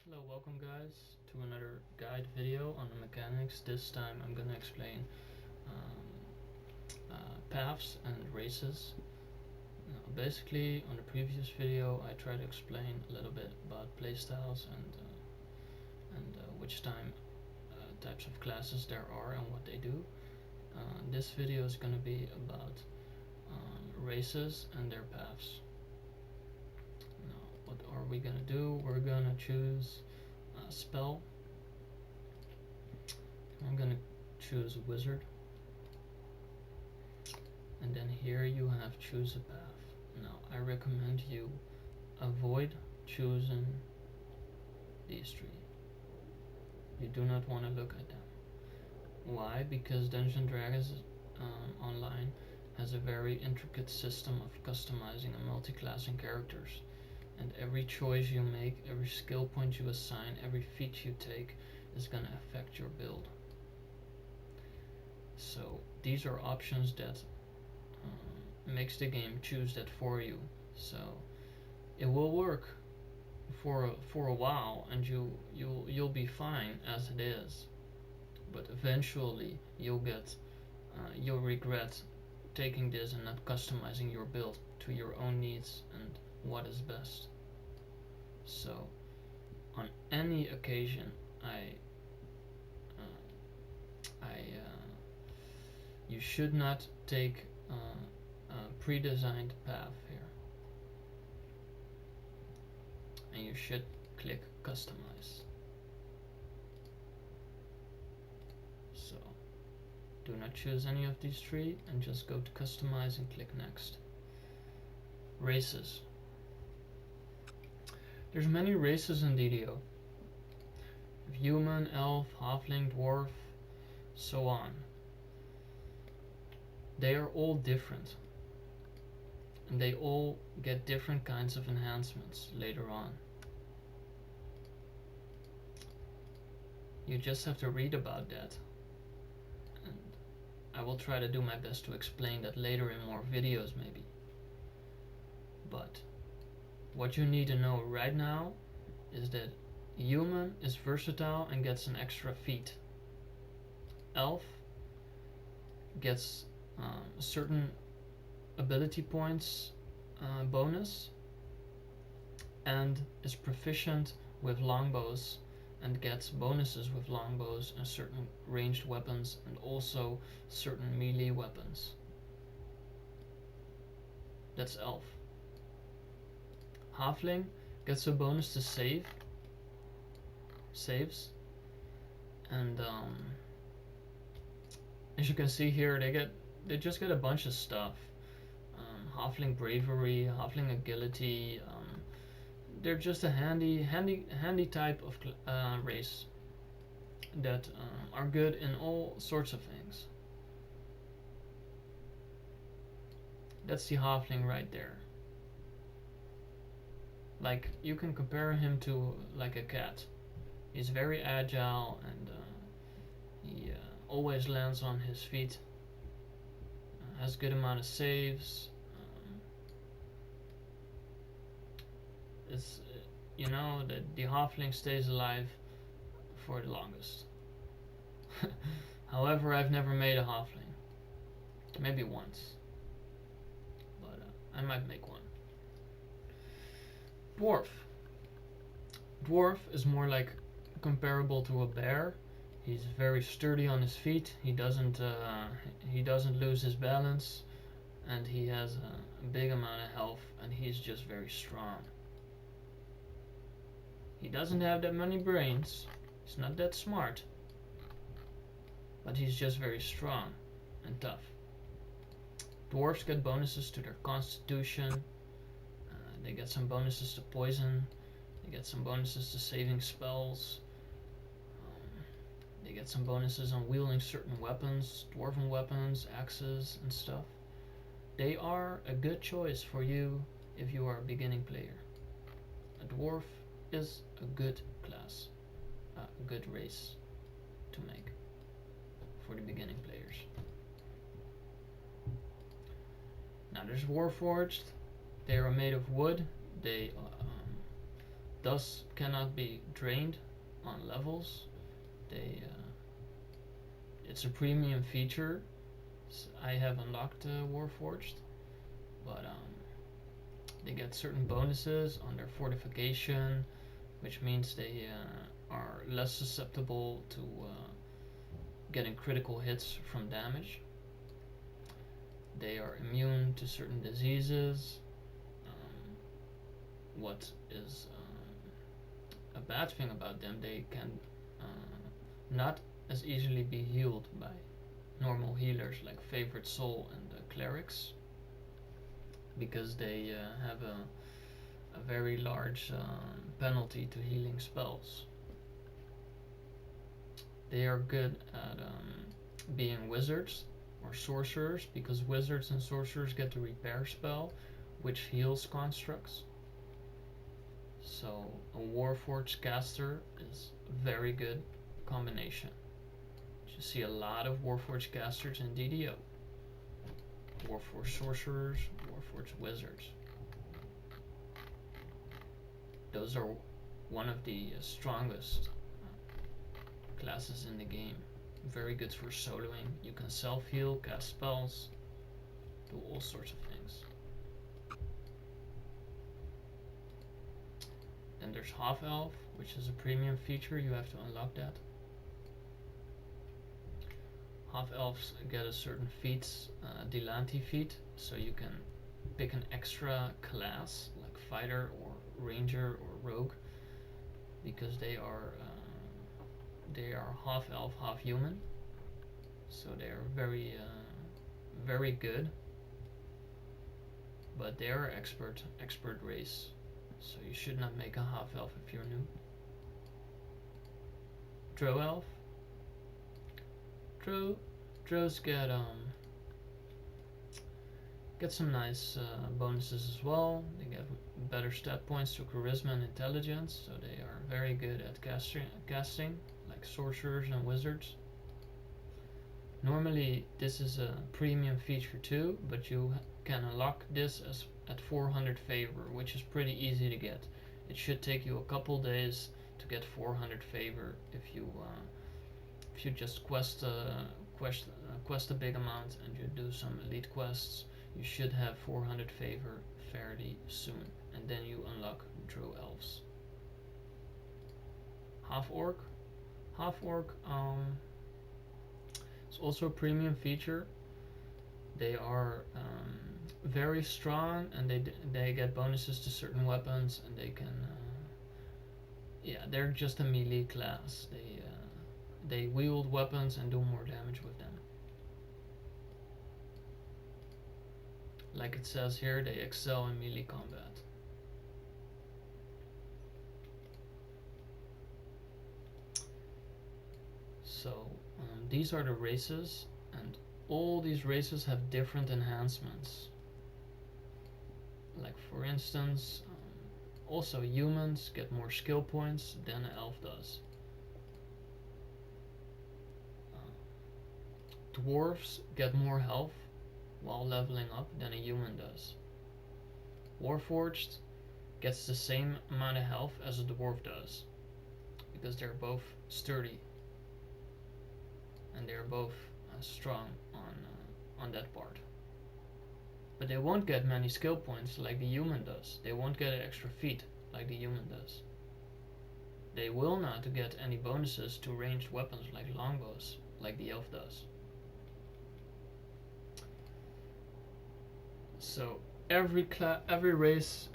Hello, welcome guys to another guide video on the mechanics. This time I'm gonna explain paths and races. Now, basically on the previous video I tried to explain a little bit about playstyles and which types of classes there are and what they do. This video is gonna be about races and their paths. What are we gonna do? We're gonna choose a spell. I'm gonna choose a wizard, and then here you have choose a path. Now I recommend you avoid choosing these three. You do not want to look at them. Why? Because Dungeons & Dragons Online has a very intricate system of customizing and multi-classing characters. And every choice you make, every skill point you assign, every feat you take is going to affect your build. So these are options that makes the game choose that for you. So it will work for a while, and you'll be fine as it is. But eventually you'll regret taking this and not customizing your build to your own needs and what is best. So on any occasion you should not take a pre-designed path here, and you should click customize. So do not choose any of these three and just go to customize and click next. Races. There's many races in DDO. Human, elf, halfling, dwarf, so on. They are all different, and they all get different kinds of enhancements later on. You just have to read about that, and I will try to do my best to explain that later in more videos maybe. But what you need to know right now is that human is versatile and gets an extra feat. Elf gets certain ability points bonus, and is proficient with longbows and gets bonuses with longbows and certain ranged weapons and also certain melee weapons. That's elf. Halfling gets a bonus to saves, and as you can see here, they just get a bunch of stuff. Halfling bravery, halfling agility. They're just a handy type of race that are good in all sorts of things. That's the halfling right there. Like, you can compare him to like a cat. He's very agile, and he always lands on his feet. Has good amount of saves. It's you know that the halfling stays alive for the longest. However, I've never made a halfling. Maybe once, but I might make one. Dwarf. Dwarf is more like comparable to a bear. He's very sturdy on his feet. He doesn't lose his balance, and he has a big amount of health, and he's just very strong. He doesn't have that many brains. He's not that smart, but he's just very strong and tough. Dwarves get bonuses to their constitution. They get some bonuses to poison. They get some bonuses to saving spells. They get some bonuses on wielding certain weapons, dwarven weapons, axes, and stuff. They are a good choice for you if you are a beginning player. A dwarf is a good class, a good race to make for the beginning players. Now there's Warforged. They are made of wood. They cannot be drained on levels. It's a premium feature. I have unlocked Warforged, but they get certain bonuses on their fortification, which means they are less susceptible to getting critical hits from damage. They are immune to certain diseases. What is a bad thing about them, they can not as easily be healed by normal healers like Favorite Soul and Clerics, because they have a very large penalty to healing spells. They are good at being wizards or sorcerers, because wizards and sorcerers get the repair spell, which heals constructs. So a Warforged caster is a very good combination. You see a lot of Warforged casters in DDO. Warforged sorcerers, Warforged wizards. Those are one of the strongest classes in the game. Very good for soloing. You can self-heal, cast spells, do all sorts of things. Then there's Half Elf, which is a premium feature. You have to unlock that. Half Elves get a certain feats, Dilanti feat, so you can pick an extra class like fighter or ranger or rogue, because they are half elf, half human, so they are very good. But they are expert race, so you should not make a half elf if you're new. Drow elf. Drows get some nice bonuses as well. They get better stat points to charisma and intelligence, so they are very good at casting like sorcerers and wizards. Normally this is a premium feature too, but you can unlock this at 400 favor, which is pretty easy to get. It should take you a couple days to get 400 favor if you just quest a big amount and you do some elite quests. You should have 400 favor fairly soon, and then you unlock Drow elves. Half orc. It's also a premium feature. They are very strong, and they get bonuses to certain weapons, and they can they're just a melee class. They wield weapons and do more damage with them. Like it says here, they excel in melee combat. So these are the races, and all these races have different enhancements. Like for instance, also humans get more skill points than an elf does. Dwarves get more health while leveling up than a human does. Warforged gets the same amount of health as a dwarf does, because they're both sturdy and they're both strong on that part. But they won't get many skill points like the human does. They won't get an extra feat like the human does. They will not get any bonuses to ranged weapons like longbows like the elf does. So every race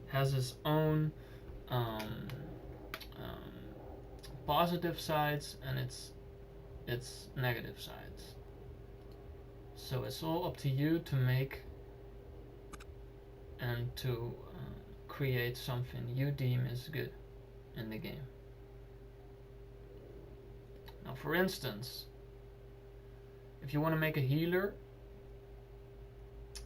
has its own positive sides and its negative sides. So it's all up to you to make and to create something you deem is good in the game. Now, for instance, if you want to make a healer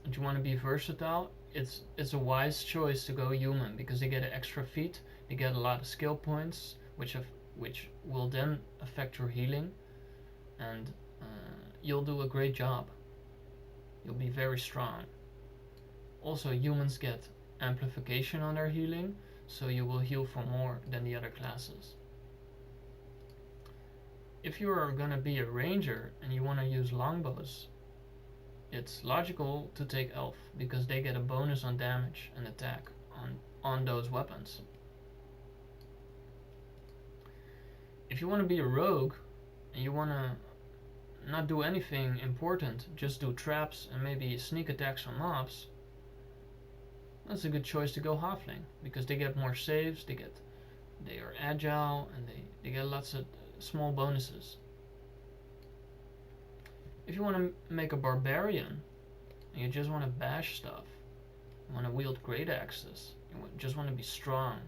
and you want to be versatile, it's a wise choice to go human, because they get an extra feat, they get a lot of skill points, which will then affect your healing, and you'll do a great job. You'll be very strong. Also, humans get amplification on their healing, so you will heal for more than the other classes. If you are gonna be a ranger and you wanna use longbows, it's logical to take elf because they get a bonus on damage and attack on those weapons. If you want to be a rogue and you want to not do anything important, just do traps and maybe sneak attacks on mobs, that's a good choice to go halfling because they get more saves, they are agile, and they get lots of small bonuses. If you want to make a barbarian and you just want to bash stuff, you want to wield great axes, you just want to be strong,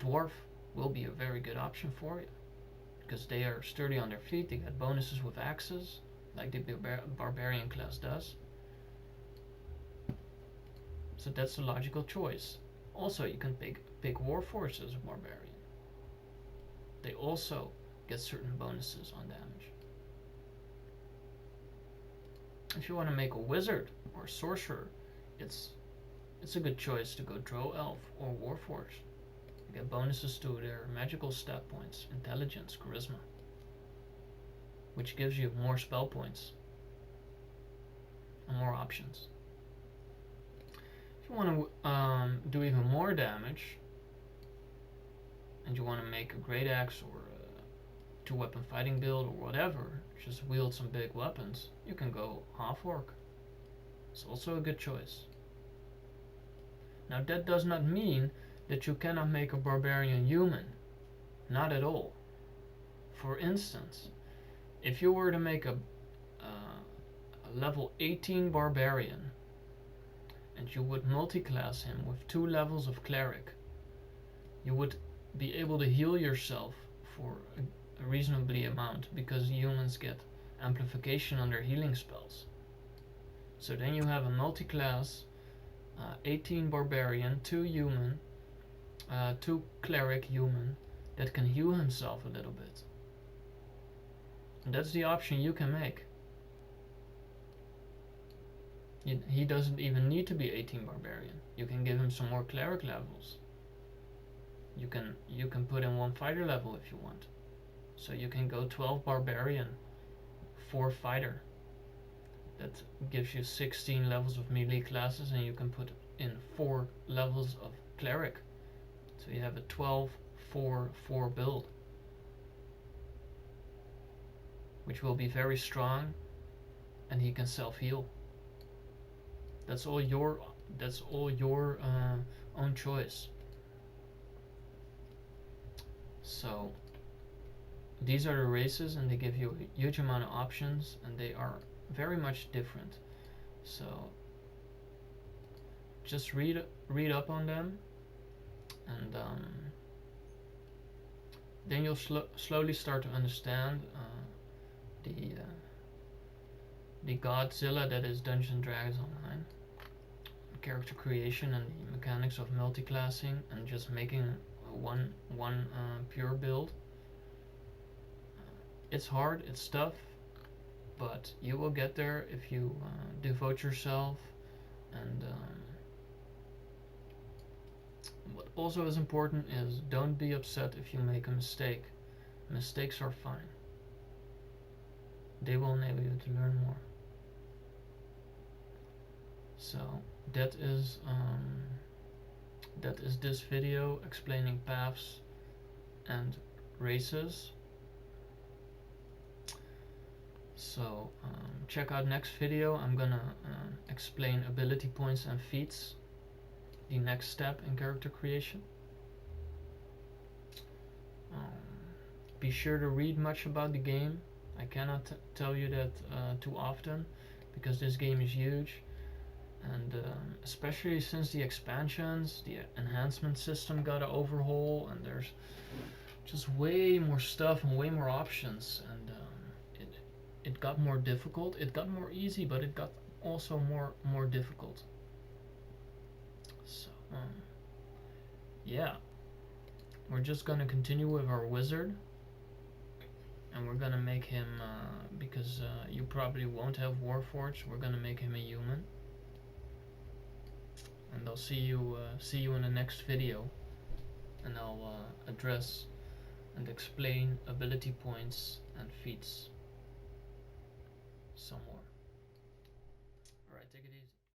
dwarf will be a very good option for you because they are sturdy on their feet, they get bonuses with axes like the barbarian class does. So that's a logical choice. Also, you can pick warforged as a barbarian. They also get certain bonuses on damage. If you want to make a wizard or a sorcerer, it's a good choice to go drow elf or warforged. You get bonuses to their magical stat points, intelligence, charisma, which gives you more spell points and more options. If you want to do even more damage and you want to make a great axe or a 2-weapon fighting build or whatever, just wield some big weapons, you can go half orc. It's also a good choice. Now that does not mean that you cannot make a barbarian human. Not at all. For instance, if you were to make a level 18 barbarian and you would multi-class him with 2 levels of cleric, you would be able to heal yourself for a reasonably amount because humans get amplification on their healing spells. So then you have a multi-class 18 barbarian, 2 human, 2 cleric human that can heal himself a little bit. And that's the option you can make. He doesn't even need to be 18 barbarian. You can give him some more cleric levels. You can put in 1 fighter level if you want. So you can go 12 barbarian, 4 fighter. That gives you 16 levels of melee classes, and you can put in 4 levels of cleric. So you have a 12-4-4 build, which will be very strong, and he can self-heal. That's all your own choice. So these are the races, and they give you a huge amount of options, and they are very much different. So just read up on them, and then you'll slowly start to understand the Godzilla that is Dungeons & Dragons Online, character creation and the mechanics of multi-classing and just making one pure build. It's hard, it's tough, but you will get there if you devote yourself. And what also is important is don't be upset if you make a mistake. Mistakes are fine. They will enable you to learn more. So that is this video explaining paths and races. So check out next video. I'm gonna explain ability points and feats, the next step in character creation. Be sure to read much about the game. I cannot tell you that too often because this game is huge, and especially since the expansions, the enhancement system got an overhaul, and there's just way more stuff and way more options, and it got more difficult. It got more easy, but it got also more difficult. So yeah, we're just gonna continue with our wizard, and we're gonna make him because you probably won't have Warforged, we're gonna make him a human, and I'll see you in the next video, and I'll address and explain ability points and feats some more. Alright, take it easy.